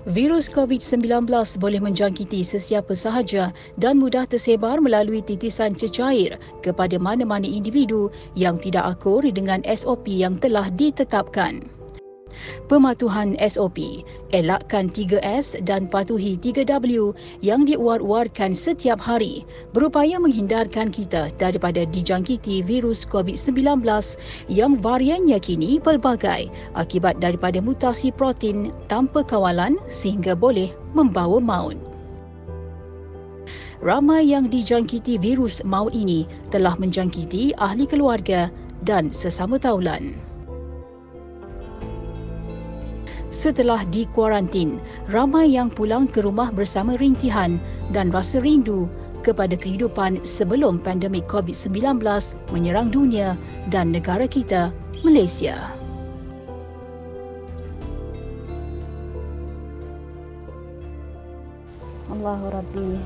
Virus COVID-19 boleh menjangkiti sesiapa sahaja dan mudah tersebar melalui titisan cecair kepada mana-mana individu yang tidak akur dengan SOP yang telah ditetapkan. Pematuhan SOP, elakkan 3S dan patuhi 3W yang diwar-warkan setiap hari berupaya menghindarkan kita daripada dijangkiti virus COVID-19 yang variannya kini pelbagai akibat daripada mutasi protein tanpa kawalan sehingga boleh membawa maut. Ramai yang dijangkiti virus maut ini telah menjangkiti ahli keluarga dan sesama taulan. Setelah dikuarantin, ramai yang pulang ke rumah bersama rintihan dan rasa rindu kepada kehidupan sebelum pandemik COVID-19 menyerang dunia dan negara kita, Malaysia. Allahu Rabbi.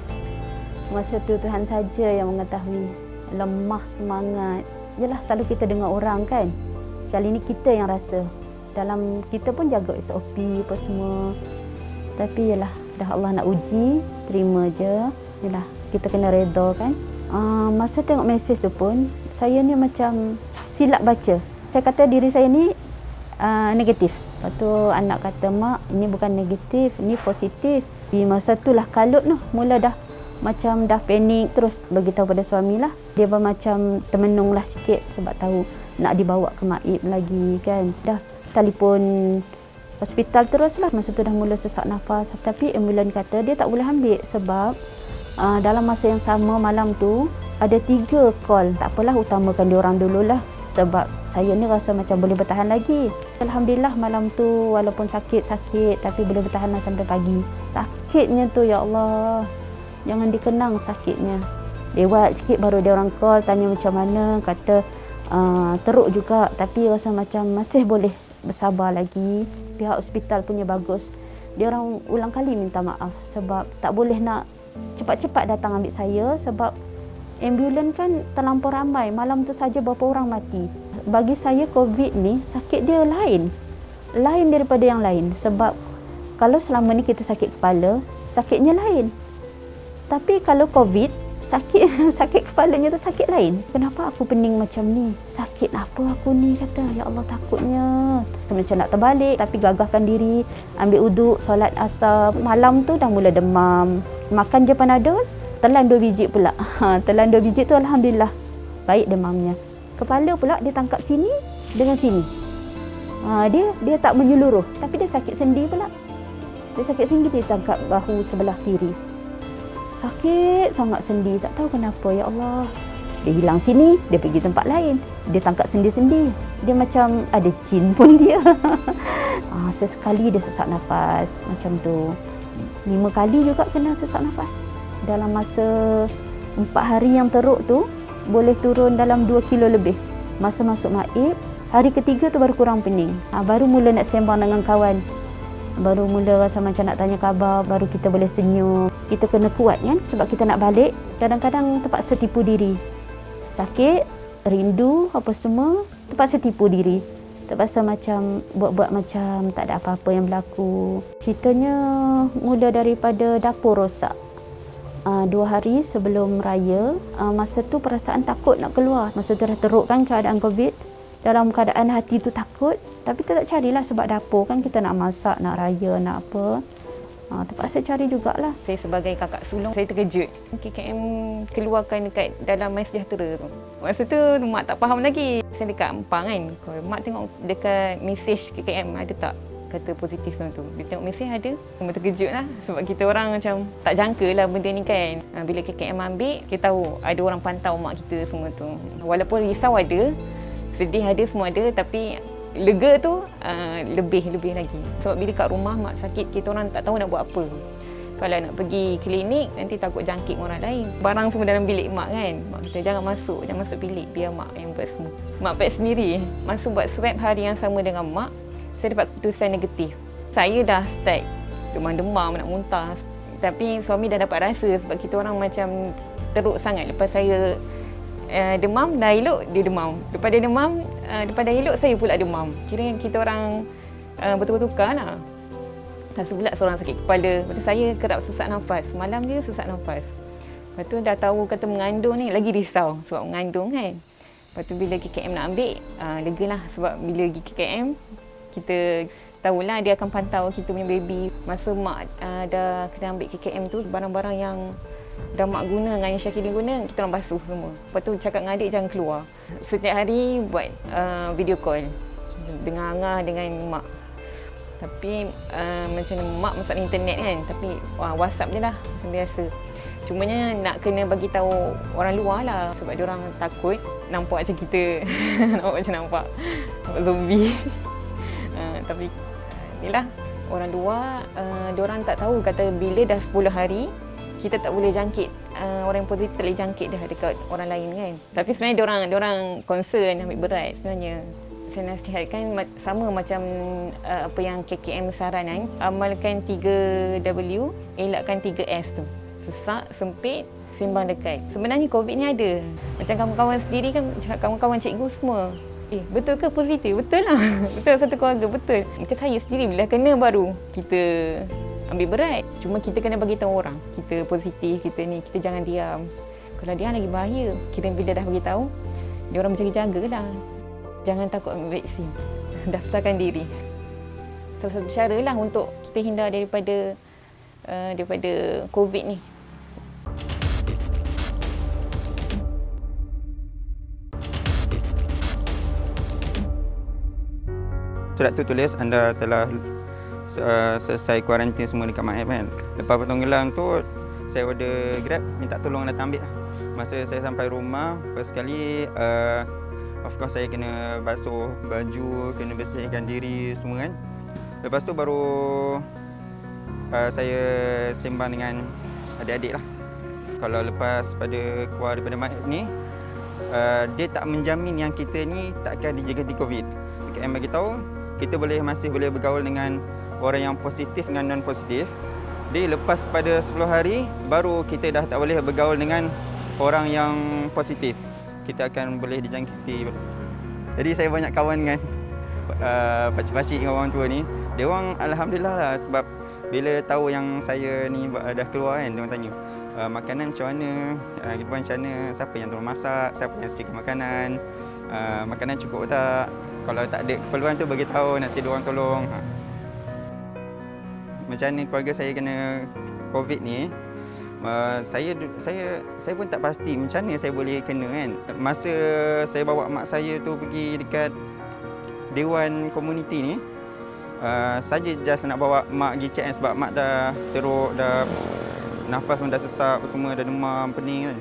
Masa tu Tuhan saja yang mengetahui. Lemah semangat. Yalah, selalu kita dengar orang kan. Kali ni kita yang rasa. Dalam kita pun jaga SOP apa semua. Tapi yalah, dah Allah nak uji, terima je. Yalah, kita kena reda kan. Masa tengok mesej tu pun, saya ni macam silap baca. Saya kata diri saya ni negatif. Lepas tu anak kata, mak ini bukan negatif, ini positif. Di masa tu lah kalut noh, mula dah macam dah panik, terus beritahu pada suami lah. Dia pun macam termenung lah sikit sebab tahu nak dibawa ke Maib lagi kan. Dah telefon hospital terus lah. Masa tu dah mula sesak nafas. Tapi ambulan kata dia tak boleh ambil sebab dalam masa yang sama malam tu ada 3 call. Tak apalah, utamakan diorang dululah. Sebab saya ni rasa macam boleh bertahan lagi. Alhamdulillah malam tu walaupun sakit-sakit tapi boleh bertahan lah sampai pagi. Sakitnya tu ya Allah, jangan dikenang sakitnya. Lewat sikit baru dia orang call tanya macam mana. Kata teruk juga tapi rasa macam masih boleh bersabar lagi. Pihak hospital punya bagus. Dia orang ulang kali minta maaf sebab tak boleh nak cepat-cepat datang ambil saya sebab ambulan kan terlampau ramai. Malam tu saja berapa orang mati. Bagi saya COVID ni sakit dia lain daripada yang lain sebab kalau selama ni kita sakit kepala, sakitnya lain. Tapi kalau COVID sakit kepalanya tu sakit lain. Kenapa aku pening macam ni? Sakit apa aku ni? Kata, ya Allah takutnya. Macam nak terbalik tapi gagahkan diri, ambil uduk, solat asar. Malam tu dah mula demam. Makan je Panadol, telan 2 biji pula. Telan 2 biji tu alhamdulillah baik demamnya. Kepala pula dia tangkap sini dengan sini. Dia tak menyeluruh tapi dia sakit sendi pula. Dia sakit sendi, dia tangkap bahu sebelah kiri. Sakit sangat sendi, tak tahu kenapa, ya Allah. Dia hilang sini, dia pergi tempat lain. Dia tangkap sendi-sendi. Dia macam ada jin pun dia. Sesekali dia sesak nafas macam tu. 5 kali juga kena sesak nafas. Dalam masa 4 hari yang teruk tu, boleh turun dalam 2 kilo lebih. Masa masuk Maib, hari ketiga tu baru kurang pening. Baru mula nak sembang dengan kawan. Baru mula rasa macam nak tanya khabar, baru kita boleh senyum. Kita kena kuat kan sebab kita nak balik. Kadang-kadang terpaksa tipu diri. Sakit, rindu apa semua, terpaksa tipu diri. Terpaksa macam buat-buat macam tak ada apa-apa yang berlaku. Ceritanya mula daripada dapur rosak. 2 hari sebelum raya, masa tu perasaan takut nak keluar. Masa tu dah teruk kan keadaan COVID. Dalam keadaan hati tu takut, tapi kita tak carilah sebab dapur kan kita nak masak, nak raya, nak apa. Terpaksa cari jugalah. Saya sebagai kakak sulung, saya terkejut. KKM keluarkan dekat dalam MySejahtera tu. Masa tu mak tak faham lagi. Saya dekat Ampang kan. Kalau mak tengok dekat mesej KKM ada tak kata positif semua tu. Dia tengok mesej ada. Semua terkejut lah. Sebab kita orang macam tak jangka lah benda ni kan. Bila KKM ambil, kita tahu ada orang pantau mak kita semua tu. Walaupun risau ada, sedih ada, semua ada, tapi lega tu lebih lagi. Sebab bila kat rumah mak sakit, kita orang tak tahu nak buat apa. Kalau nak pergi klinik, nanti takut jangkit orang lain. Barang semua dalam bilik mak kan. Mak kita jangan masuk bilik, biar mak yang buat semua. Mak pack sendiri. Masa buat swab hari yang sama dengan mak, saya dapat keputusan negatif. Saya dah start demam-demam, nak muntah. Tapi suami dah dapat rasa sebab kita orang macam teruk sangat. Lepas saya demam, dah elok, dia demam. Lepas dia demam, lepas dah elok, saya pula demam. Kira kita orang bertukar-tukar lah. Lepas tu pula seorang sakit kepala. Lepas tu saya kerap sesak nafas. Malam dia sesak nafas. Lepas tu dah tahu kata mengandung ni, lagi risau sebab mengandung kan. Lepas tu bila KKM nak ambil, lega lah. Sebab bila pergi KKM, kita tahulah dia akan pantau kita punya baby. Masa mak dah kena ambil KKM tu, barang-barang yang dah mak guna dengan yang Syakini guna, kita orang basuh semua. Lepas tu cakap dengan adik jangan keluar. Setiap hari buat video call dengan Angah, dengan mak. Tapi macam mak masuk internet kan, tapi WhatsApp je lah macam biasa. Cumanya nak kena bagi tahu orang luar lah sebab dia orang takut nampak macam kita. nampak zombie. Tapi inilah orang luar, dia orang tak tahu kata bila dah 10 hari kita tak boleh jangkit, orang yang positif tak boleh jangkit dah dekat orang lain kan. Tapi sebenarnya dia orang concern, ambil berat sebenarnya. Saya nasihatkan sama macam apa yang KKM saranan, amalkan 3W, elakkan 3S tu. Sesak, sempit, sembang dekat. Sebenarnya COVID ni ada. Macam kawan-kawan sendiri kan, kawan-kawan cikgu semua. Betul ke positif? Betul lah. Betul satu keluarga, betul. Macam saya sendiri bila kena baru kita ambil berat. Cuma kita kena bagi tahu orang. Kita positif, kita ni, kita jangan diam. Kalau diam lagi bahaya. Kira bila dah bagi tahu, dia orang berjaga-jaga lah. Jangan takut ambil vaksin. Daftarkan diri. Salah satu cara lah untuk kita hindar daripada COVID ni. Surat tu tulis anda telah selesai kuarantin semua dekat Mak Aib kan. Lepas potong gelang tu, saya order Grab, minta tolong datang ambil lah. Masa saya sampai rumah, first sekali of course saya kena basuh baju, kena bersihkan diri semua kan. Lepas tu baru saya sembang dengan adik-adik lah. Kalau lepas pada keluar daripada Mak Aib ni, dia tak menjamin yang kita ni takkan dijangkiti COVID. KM bagi tahu kita masih boleh bergaul dengan orang yang positif dengan non positif. Dia lepas pada 10 hari baru kita dah tak boleh bergaul dengan orang yang positif. Kita akan boleh dijangkiti. Jadi saya banyak kawan dengan pakcik-pakcik dengan orang tua ni. Dia orang alhamdulillah lah sebab bila tahu yang saya ni dah keluar kan, dia orang tanya makanan macam mana, macam mana, siapa yang tolong masak, siapa yang sediakan makanan, makanan cukup tak. Kalau tak ada keperluan tu bagi tahu, nanti dia orang tolong. Macam mana keluarga saya kena COVID ni, saya pun tak pasti macam mana saya boleh kena kan. Masa saya bawa mak saya tu pergi dekat Dewan Komuniti ni, saja just nak bawa mak pergi check sebab mak dah teruk, dah nafas pun dah sesak, semua dah demam, pening kan.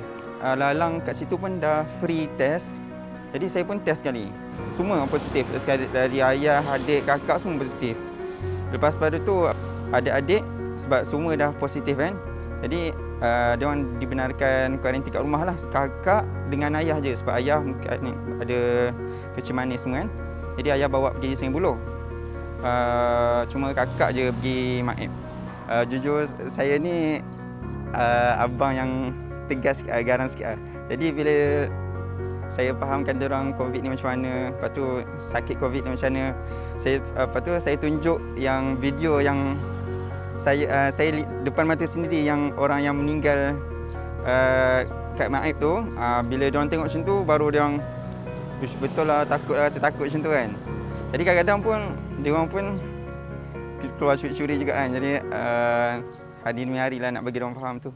Lalang kat situ pun dah free test. Jadi saya pun test sekali. Semua positif. Dari ayah, adik, kakak semua positif. Lepas pada tu adik-adik sebab semua dah positif kan. Jadi dia orang dibenarkan kuarantin kat rumah lah. Kakak dengan ayah je sebab ayah ada kecil manis semua kan. Jadi ayah bawa pergi Sungai Buloh. Cuma kakak je pergi Mak Aib. Jujur saya ni abang yang tegas sikit, garang sikit. Jadi bila saya fahamkan dia orang COVID ni macam mana, lepas tu sakit COVID ni macam mana, lepas tu saya tunjuk yang video yang saya depan mata sendiri yang orang yang meninggal kat Mak Aib tu. Bila dia orang tengok macam tu baru dia orang betul lah, takut lah, rasa takut macam tu kan. Jadi kadang-kadang pun dia orang pun keluar curi-curi juga kan. Jadi hari demi hari lah nak bagi dia orang faham tu.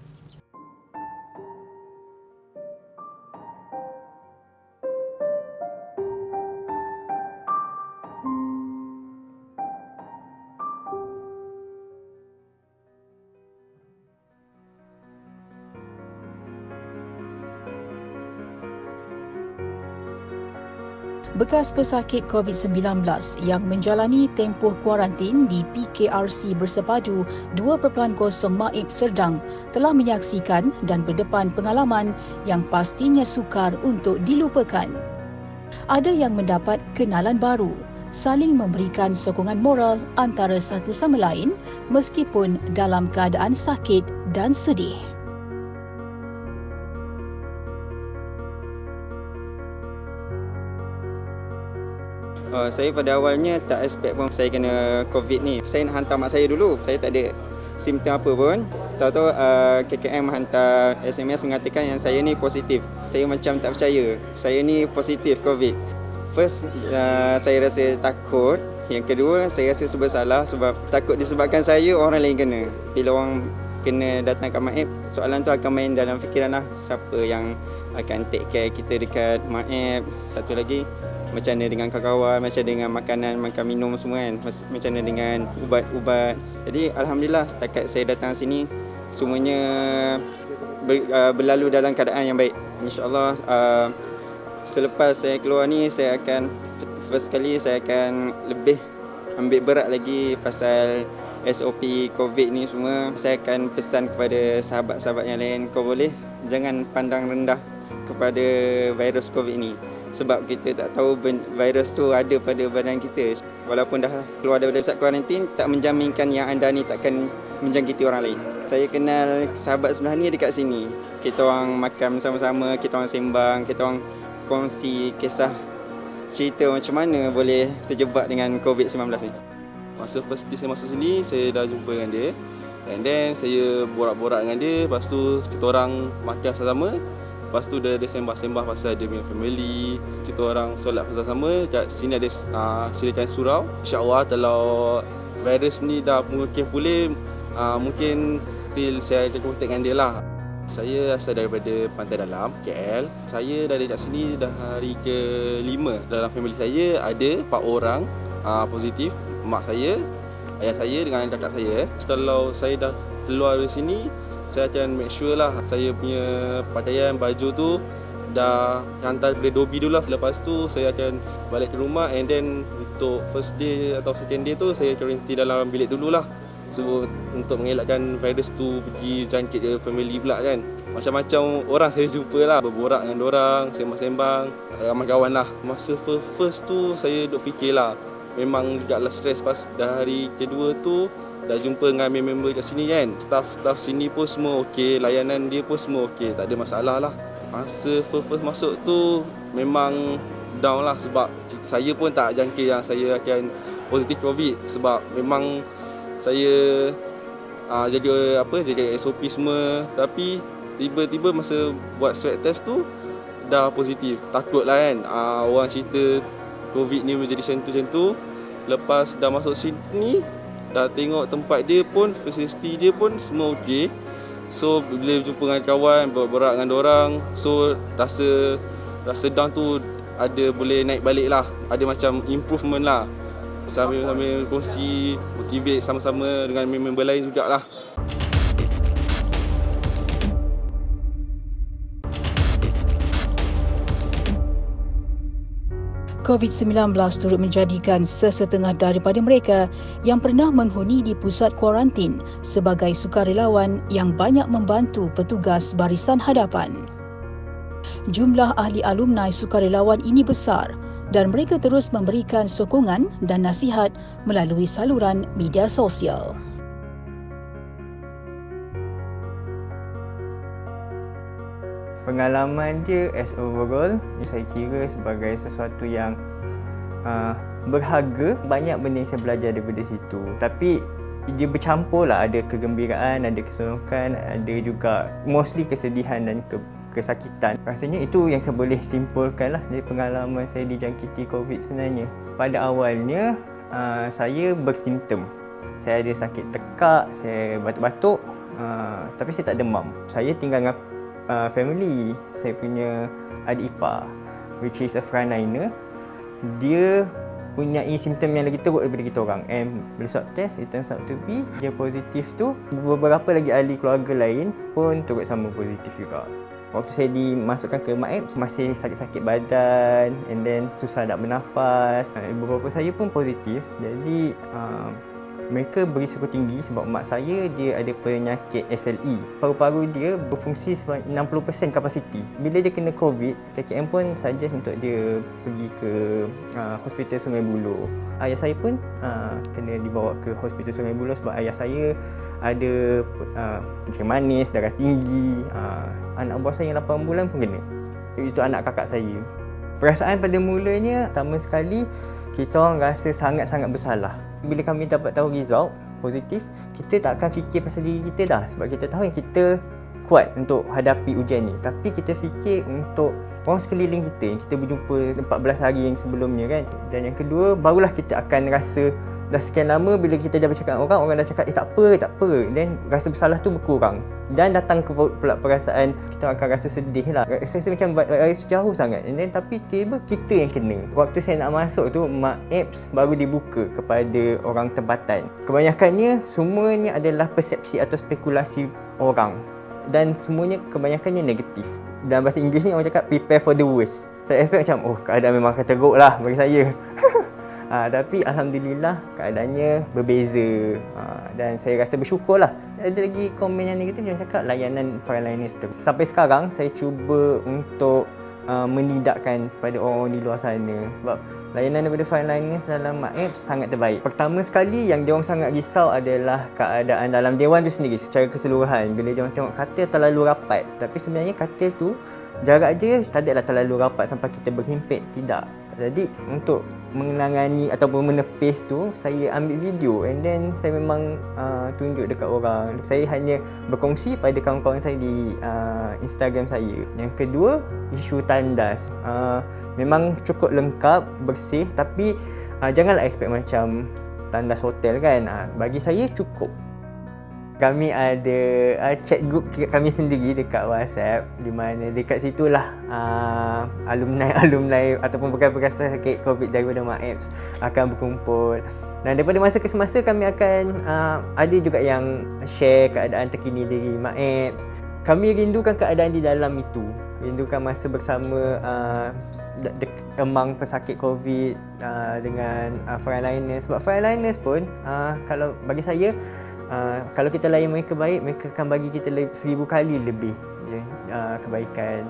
Bekas pesakit COVID-19 yang menjalani tempoh kuarantin di PKRC Bersepadu 2.0 Mak Aib Serdang telah menyaksikan dan berdepan pengalaman yang pastinya sukar untuk dilupakan. Ada yang mendapat kenalan baru, saling memberikan sokongan moral antara satu sama lain meskipun dalam keadaan sakit dan sedih. Saya pada awalnya tak expect pun saya kena COVID ni. Saya nak hantar mak saya dulu. Saya tak ada simptom apa pun. Tahu-tahu KKM hantar SMS mengatakan yang saya ni positif. Saya macam tak percaya. Saya ni positif COVID. First, saya rasa takut. Yang kedua, saya rasa bersalah sebab takut disebabkan saya, orang lain kena. Bila orang kena datang ke Maib, soalan tu akan main dalam fikiran lah. Siapa yang akan take care kita dekat Maib. Satu lagi, macam mana dengan kawan-kawan, macam dengan makanan, makan minum semua kan. Macam mana dengan ubat-ubat. Jadi Alhamdulillah setakat saya datang sini, semuanya berlalu dalam keadaan yang baik. InsyaAllah selepas saya keluar ni, saya akan first kali saya akan lebih ambil berat lagi pasal SOP COVID ni semua. Saya akan pesan kepada sahabat-sahabat yang lain, kau boleh jangan pandang rendah kepada virus COVID ni. Sebab kita tak tahu virus tu ada pada badan kita. Walaupun dah keluar daripada pusat kuarantin, tak menjaminkan yang anda ni takkan menjangkiti orang lain. Saya kenal sahabat sebelah ni dekat sini. Kita orang makan bersama-sama, kita orang sembang, kita orang kongsi kisah cerita macam mana boleh terjebak dengan COVID-19 ni. Masa first day saya masuk sini, saya dah jumpa dengan dia. And then saya borak-borak dengan dia. Lepas tu kita orang makan sama-sama. Lepas tu dia sembah-sembah pasal dia punya family. Kita orang solat bersama-sama. Kat sini ada sediakan surau. InsyaAllah kalau virus ni dah mungkin pulih, mungkin still saya akan kontak dengan dia lah. Saya asal daripada Pantai Dalam, KL. Saya dah dekat sini dah hari ke-5. Dalam family saya ada 4 orang positif. Mak saya, ayah saya dengan kakak saya. Kalau saya dah keluar dari sini, saya akan make sure lah saya punya pakaian, baju tu dah hantar ke Dobi dulu lah. Lepas tu saya akan balik ke rumah, and then untuk first day atau second day tu saya quarantine dalam bilik dulu lah. So untuk mengelakkan virus tu pergi jangkit ke family pula kan. Macam-macam orang saya jumpa lah, berborak dengan orang, sembang-sembang, ramai kawan lah. Masa first tu saya duk fikir lah, memang agaklah stres. Pas dah hari kedua tu dah jumpa dengan member kat sini kan. Staff sini pun semua okey, layanan dia pun semua okey, tak ada masalah lah. Masa first masuk tu memang down lah sebab saya pun tak jangka yang saya akan positif COVID. Sebab memang saya jaga SOP semua, tapi tiba-tiba masa buat swab test tu dah positif. Takut lah kan, orang cerita COVID ni menjadi macam tu. Lepas dah masuk sini, dah tengok tempat dia pun, facility dia pun semua okey. So bila jumpa dengan kawan, berborak dengan orang, so rasa down tu ada boleh naik balik lah. Ada macam improvement lah. Sambil kongsi, motivate sama-sama dengan member lain jugalah. COVID-19 turut menjadikan sesetengah daripada mereka yang pernah menghuni di pusat kuarantin sebagai sukarelawan yang banyak membantu petugas barisan hadapan. Jumlah ahli alumni sukarelawan ini besar dan mereka terus memberikan sokongan dan nasihat melalui saluran media sosial. Pengalaman dia as overall, saya kira sebagai sesuatu yang berharga. Banyak benda yang saya belajar daripada situ. Tapi dia bercampur lah, ada kegembiraan, ada keseronokan, ada juga mostly kesedihan dan kesakitan. Rasanya itu yang saya boleh simpulkan lah dari pengalaman saya dijangkiti COVID sebenarnya. Pada awalnya, saya bersimptom. Saya ada sakit tekak, saya batuk-batuk, tapi saya tak demam. Saya tinggal dengan family. Saya punya adik ipar, which is a frontliner. Dia punya simptom yang lagi teruk daripada kita orang. And bila swab test, it turns out to be dia positif tu. Beberapa lagi ahli keluarga lain pun turut sama positif juga. Waktu saya dimasukkan ke Maib, masih sakit-sakit badan, and then susah nak bernafas. Beberapa saya pun positif. Jadi mereka berisiko tinggi sebab mak saya dia ada penyakit SLE. Paru-paru dia berfungsi sebanyak 60% kapasiti. Bila dia kena COVID, KKM pun suggest untuk dia pergi ke Hospital Sungai Buloh. Ayah saya pun kena dibawa ke Hospital Sungai Buloh sebab ayah saya ada kencing manis, darah tinggi. Anak buah saya yang 8 bulan pun kena. Itu anak kakak saya. Perasaan pada mulanya, pertama sekali kita orang rasa sangat-sangat bersalah. Bila kami dapat tahu result positif, kita tak akan fikir pasal diri kita dah, sebab kita tahu yang kita kuat untuk hadapi ujian ni. Tapi kita fikir untuk orang sekeliling kita yang kita berjumpa 14 hari yang sebelumnya kan. Dan yang kedua, barulah kita akan rasa dah sekian lama bila kita dah bercakap dengan orang dah cakap tak apa. Dan rasa bersalah tu berkurang. Dan datang ke pula perasaan kita akan rasa sedih lah. Rasa macam rasa jauh sangat. And then, tapi tiba kita yang kena. Waktu saya nak masuk tu, Mak Apps baru dibuka kepada orang tempatan. Kebanyakannya semuanya adalah persepsi atau spekulasi orang. Dan semuanya kebanyakannya negatif. Dalam bahasa Inggeris ni orang cakap prepare for the worst. Saya expect macam keadaan memang akan teruk lah bagi saya. Tapi Alhamdulillah keadaannya berbeza. Dan saya rasa bersyukur lah. Ada lagi komen yang negatif yang cakap layanan frontliners tu. Sampai sekarang saya cuba untuk menidakkan pada orang di luar sana. Sebab layanan daripada frontliners dalam Mak Apps sangat terbaik. Pertama sekali yang diorang sangat risau adalah keadaan dalam dewan tu sendiri secara keseluruhan. Bila diorang tengok katil terlalu rapat. Tapi sebenarnya katil tu jarak je tak adalah terlalu rapat sampai kita berhimpit. Tidak. Jadi untuk menangani ataupun menepis tu, saya ambil video and then saya memang tunjuk dekat orang. Saya hanya berkongsi pada kawan-kawan saya di Instagram saya. Yang kedua, isu tandas. Memang cukup lengkap, bersih, tapi janganlah expect macam tandas hotel kan. Bagi saya cukup. Kami ada chat group kami sendiri dekat WhatsApp, di mana dekat situlah alumni ataupun bekas-bekas pesakit COVID daripada Mak Apps akan berkumpul. Dan daripada masa ke semasa kami akan ada juga yang share keadaan terkini dari Mak Apps. Kami rindukan keadaan di dalam itu. Rindukan masa bersama among pesakit COVID dengan frontliners. Sebab frontliners pun kalau bagi saya, kalau kita layan mereka baik, mereka akan bagi kita 1000 kali lebih kebaikan.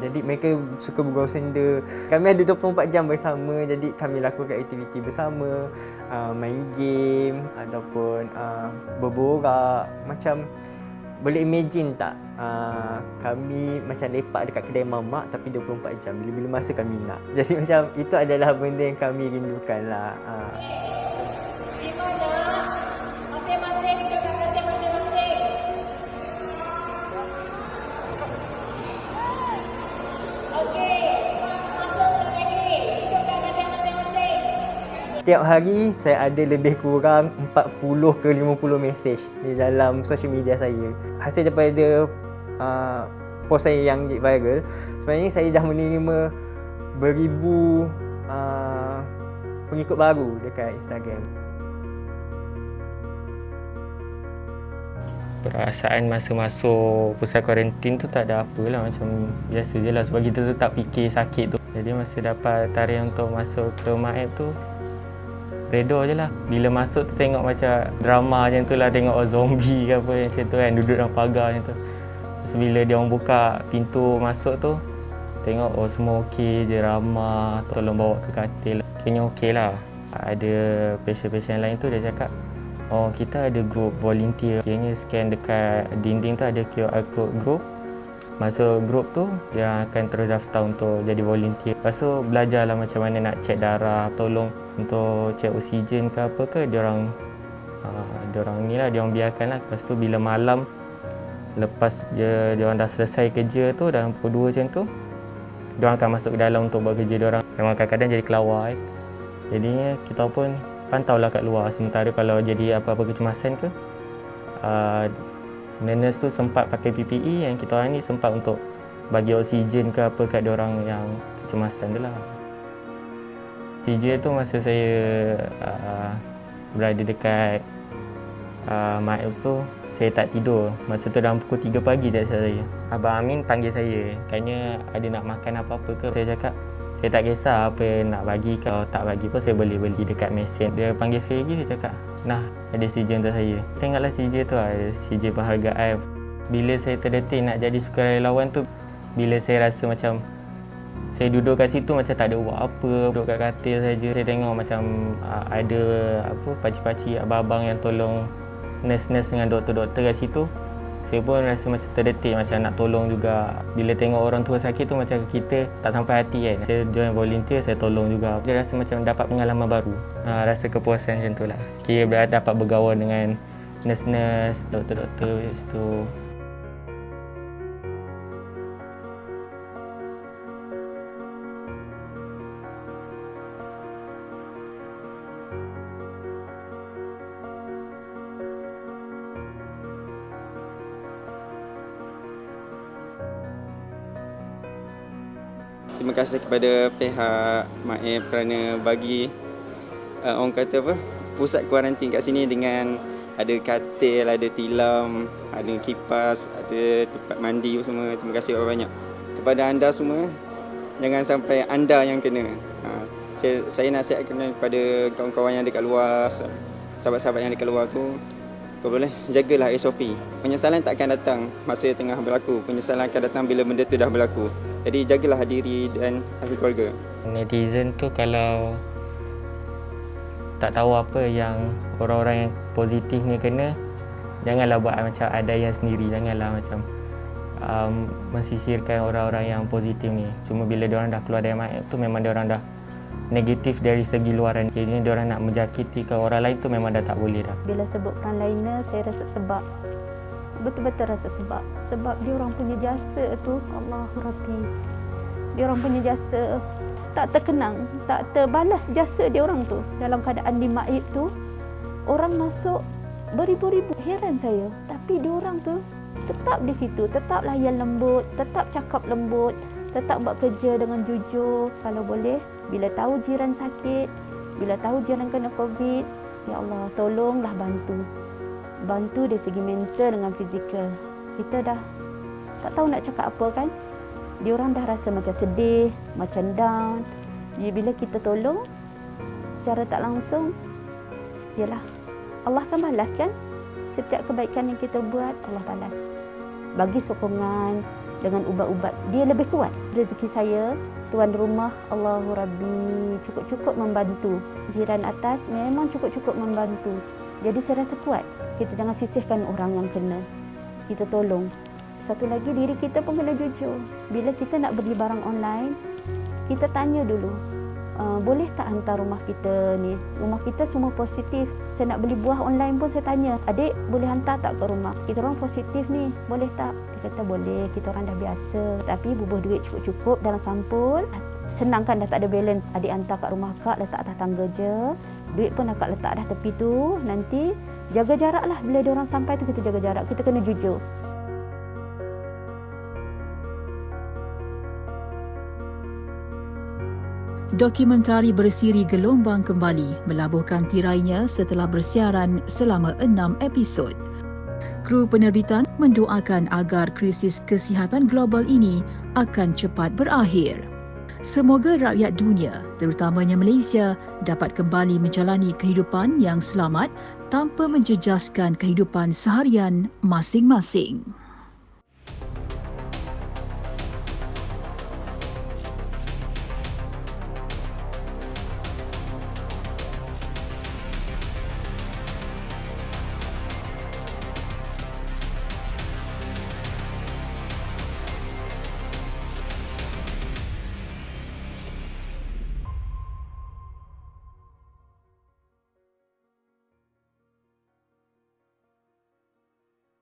Jadi mereka suka bergurau senda. Kami ada 24 jam bersama, jadi kami lakukan aktiviti bersama, main game ataupun berborak. Macam boleh imagine tak, kami macam lepak dekat kedai mamak tapi 24 jam bila-bila masa kami nak. Jadi macam itu adalah benda yang kami rindukan lah. Setiap hari saya ada lebih kurang 40 ke 50 mesej di dalam social media saya. Hasil daripada post saya yang viral, sebenarnya saya dah menerima beribu pengikut baru dekat Instagram. Perasaan masa masuk pusat kuarantin tu tak ada apalah, macam biasa je lah sebab kita tu tak fikir sakit tu. Jadi masa dapat tarikh untuk masuk ke Mak Apps tu, redha je lah. Bila masuk tu tengok macam drama macam tu lah, tengok zombie ke apa macam tu kan, duduk dalam pagar macam tu. Lepas bila dia orang buka pintu masuk tu, tengok semua okey je, ramah, tolong bawa ke katil. Kayaknya okey lah. Ada patient-patient lain tu dia cakap, kita ada group volunteer. Kayaknya scan dekat dinding tu ada QR code group. Masuk group tu, dia akan terus daftar untuk jadi volunteer. Lepas tu belajarlah macam mana nak cek darah, tolong untuk cek oksigen ke apa ke, diorang ni lah, diorang biarkan lah. Lepas tu bila malam, lepas diorang dah selesai kerja tu, dalam pukul 2 macam tu, diorang akan masuk ke dalam untuk buat kerja diorang. Memang kadang-kadang jadi kelawar. Jadinya kita pun pantaulah kat luar. Sementara kalau jadi apa-apa kecemasan ke, nurse tu sempat pakai PPE, yang kita orang ni sempat untuk bagi oksigen ke apa kat diorang yang kecemasan tu lah. TJ tu masa saya berada dekat Mak Apps tu, saya tak tidur. Masa tu dalam pukul 3 pagi tak silap saya. Abang Amin panggil saya, katanya ada nak makan apa-apa ke. Saya cakap, saya tak kisah apa nak bagi ke, kalau tak bagi pun saya boleh beli dekat mesin. Dia panggil sekali lagi, dia cakap, nah ada CJ untuk saya. Tengoklah CJ tu, ada CJ penghargaan. Bila saya terdetik nak jadi sukarelawan tu, bila saya rasa macam saya duduk kat situ macam tak ada buat apa, duduk kat katil saja. Saya tengok macam ada pakcik-pakcik, abang-abang yang tolong nurse-nurse dengan doktor-doktor kat situ. Saya pun rasa macam terdetik, macam nak tolong juga. Bila tengok orang tua sakit tu macam kita tak sampai hati kan. Saya join volunteer, saya tolong juga. Dia rasa macam dapat pengalaman baru. Rasa kepuasan macam tu lah. Kira dapat bergaul dengan nurse-nurse, doktor-doktor kat situ. Terima kasih kepada pihak MAEP kerana bagi orang kata apa, pusat kuarantin kat sini dengan ada katil, ada tilam, ada kipas, ada tempat mandi semua. Terima kasih banyak kepada anda semua. Jangan sampai anda yang kena. Saya nasihatkan kepada kawan-kawan yang dekat luar, sahabat-sahabat yang dekat luar tu, kalau boleh jagalah SOP. Penyesalan tak akan datang masa tengah berlaku. Penyesalan akan datang bila benda tu dah berlaku. Jadi jagalah diri dan ahli keluarga. Netizen tu kalau tak tahu apa yang orang-orang yang positif ni kena, janganlah buat macam ada yang sendiri. Janganlah macam mensisirkan orang-orang yang positif ni. Cuma bila diorang dah keluar dari MAEP tu memang diorang dah negatif dari segi luaran. Jadi diorang nak menjakiti ke orang lain tu memang dah tak boleh dah. Bila sebut frontliner, saya rasa sebab. Betul-betul rasa sebab dia orang punya jasa tu, Allahu Rabbi. Dia orang punya jasa tak terkenang, tak terbalas jasa dia orang tu. Dalam keadaan di MAEP tu, orang masuk beribu-ribu. Heran saya, tapi dia orang tu tetap di situ, tetap layan lembut, tetap cakap lembut, tetap buat kerja dengan jujur. Kalau boleh, bila tahu jiran sakit, bila tahu jiran kena COVID, ya Allah, tolonglah bantu dari segi mental dengan fizikal. Kita dah tak tahu nak cakap apa kan. Dia orang dah rasa macam sedih, macam down. Jadi bila kita tolong secara tak langsung, yalah, Allah akan balas kan. Setiap kebaikan yang kita buat, Allah balas. Bagi sokongan dengan ubat-ubat, dia lebih kuat. Rezeki saya, tuan rumah, Allahu Rabbi, cukup-cukup membantu. Jiran atas memang cukup-cukup membantu. Jadi saya rasa kuat. Kita jangan sisihkan orang yang kena. Kita tolong. Satu lagi, diri kita pun kena jujur. Bila kita nak beli barang online, kita tanya dulu, boleh tak hantar rumah kita ni? Rumah kita semua positif. Saya nak beli buah online pun saya tanya, adik boleh hantar tak ke rumah? Kita orang positif ni, boleh tak? Dia kata boleh, kita orang dah biasa. Tapi bubuh duit cukup-cukup dalam sampul. Senang kan, dah tak ada balance. Adik hantar kat rumah kak, letak atas tangga je. Duit pun akak letak dah tepi tu. Nanti jaga jarak lah. Bila dia orang sampai tu kita jaga jarak. Kita kena jujur. Dokumentari bersiri gelombang kembali melabuhkan tirainya setelah bersiaran selama 6 episod. Kru penerbitan mendoakan agar krisis kesihatan global ini akan cepat berakhir. Semoga rakyat dunia, terutamanya Malaysia, dapat kembali menjalani kehidupan yang selamat tanpa menjejaskan kehidupan seharian masing-masing.